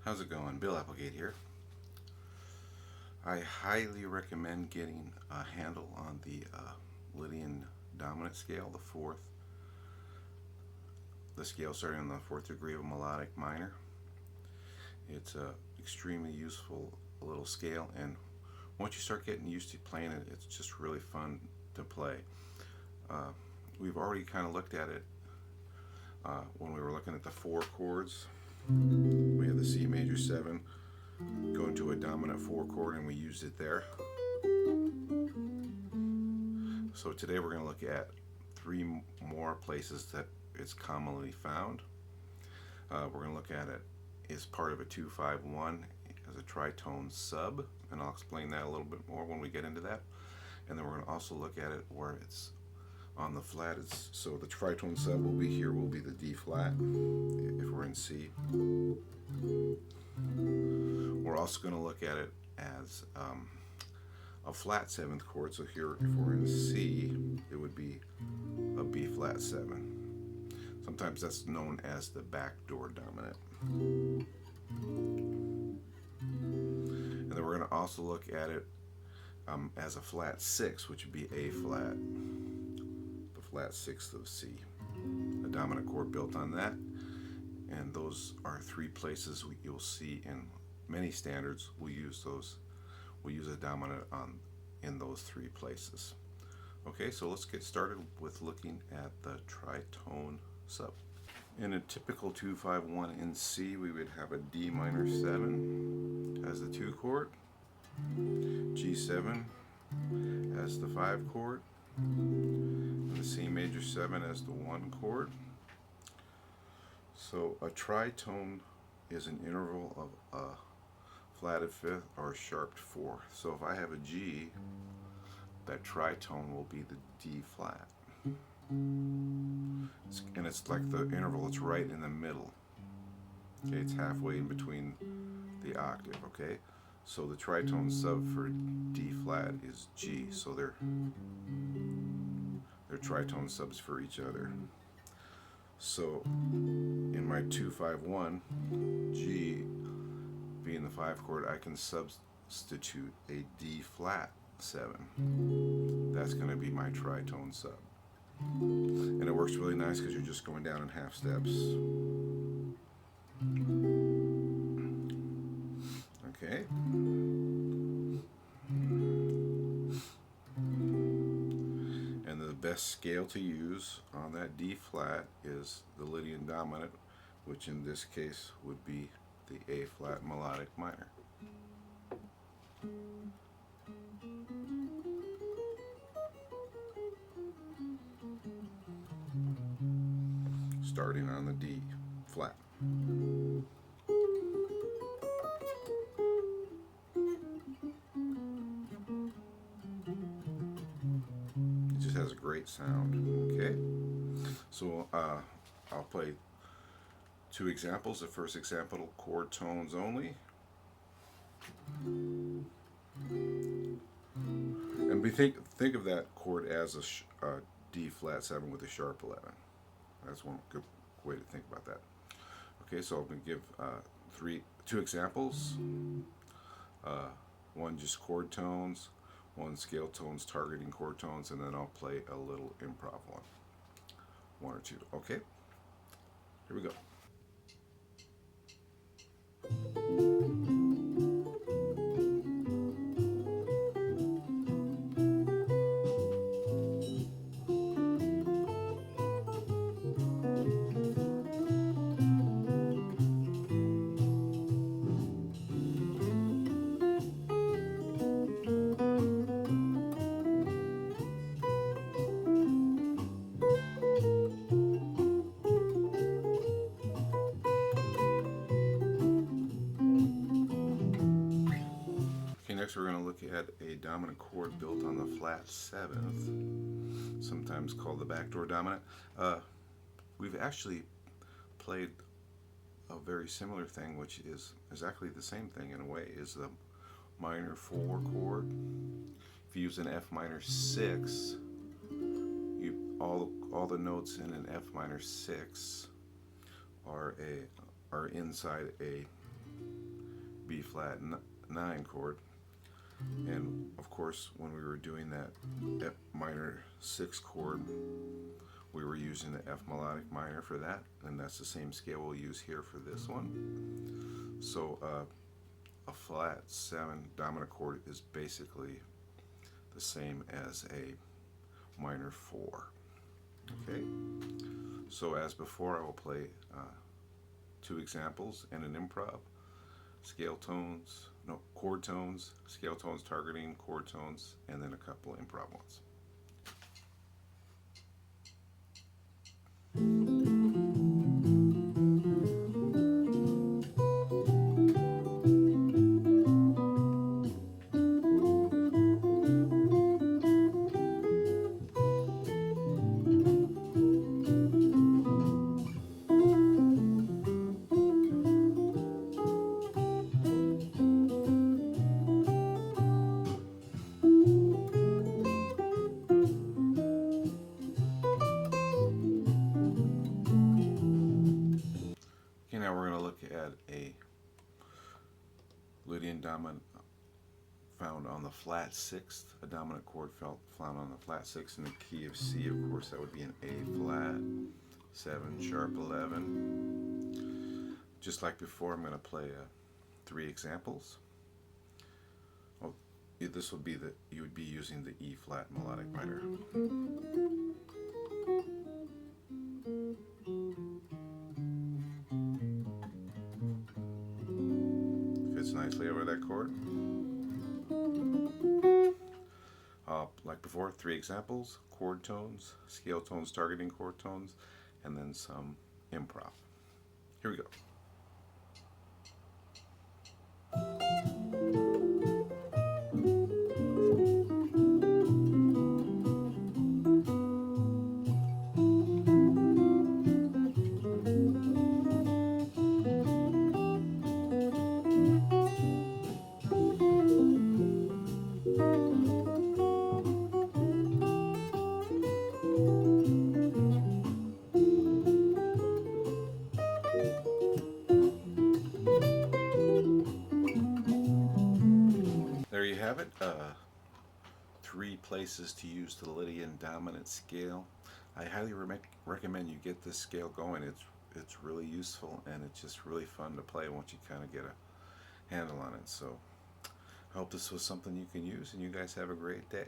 How's it going? Bill Applegate here. I highly recommend getting a handle on the Lydian Dominant scale, the fourth. The scale starting on the fourth degree of a melodic minor. It's a extremely useful little scale, and once you start getting used to playing it, it's just really fun to play. We've already kind of looked at it when we were looking at the four chords. We have the C major 7 going to a dominant 4 chord, and we used it there. So today we're going to look at 3 more places that it's commonly found. We're going to look at it as part of a 2-5-1 as a tritone sub, and I'll explain that a little bit more when we get into that. And then we're going to also look at it where it's on the flat. So the tritone sub will be here, will be the D flat if we're in C. We're also going to look at it as a flat 7th chord. So here, if we're in C, it would be a B flat 7. Sometimes that's known as the backdoor dominant. And then we're going to also look at it as a flat 6, which would be A flat, the flat 6th of C. A dominant chord built on that. And those are 3 places you'll see in many standards. We'll use a dominant in those 3 places. Okay, so let's get started with looking at the tritone sub. In a typical 2-5-1 in C, we would have a D minor 7 as the 2 chord, G7 as the 5 chord, and the C major 7 as the 1 chord. So a tritone is an interval of a flatted 5th or sharped 4th. So if I have a G, that tritone will be the D flat. And it's like the interval, it's right in the middle. Okay, it's halfway in between the octave, okay? So the tritone sub for D flat is G. So they're tritone subs for each other. So in my 2-5-1, G being the 5 chord, I can substitute a D flat 7. That's going to be my tritone sub. And it works really nice because you're just going down in half steps. Okay. And the best scale to use on that D flat is the Lydian Dominant, which in this case would be the A flat melodic minor. Starting on the D flat. It just has a great sound. Okay, so I'll play 2 examples. The first example, chord tones only. And think of that chord as a D flat 7 with a sharp 11. That's one good way to think about that. Okay, so I'm going to give 2 examples. One just chord tones, one scale tones targeting chord tones, and then I'll play a little improv one or 2. Okay, here we go. Next we're going to look at a dominant chord built on the flat 7th, sometimes called the backdoor dominant. We've actually played a very similar thing, which is exactly the same thing in a way, is the minor 4 chord. If you use an F minor 6, all the notes in an F minor 6 are inside a B flat 9 chord. And of course, when we were doing that F minor 6 chord, we were using the F melodic minor for that, and that's the same scale we'll use here for this one. So a flat 7 dominant chord is basically the same as a minor 4. Okay, so as before, I will play 2 examples and an improv. Chord tones, scale tones targeting, chord tones, and then a couple of improv ones. Okay, now we're going to look at a Lydian Diamond found on the flat 6th, a dominant chord found on the flat 6th in the key of C. Of course, that would be an A flat, 7 sharp 11. Just like before, I'm going to play 3 examples. Oh, this would be you would be using the E flat melodic minor. Fits nicely over that chord. Like before, 3 examples, chord tones, scale tones targeting chord tones, and then some improv. Here we go. There you have it. 3 places to use the Lydian Dominant scale. I highly recommend you get this scale going. It's really useful, and it's just really fun to play once you kind of get a handle on it. So I hope this was something you can use, and you guys have a great day.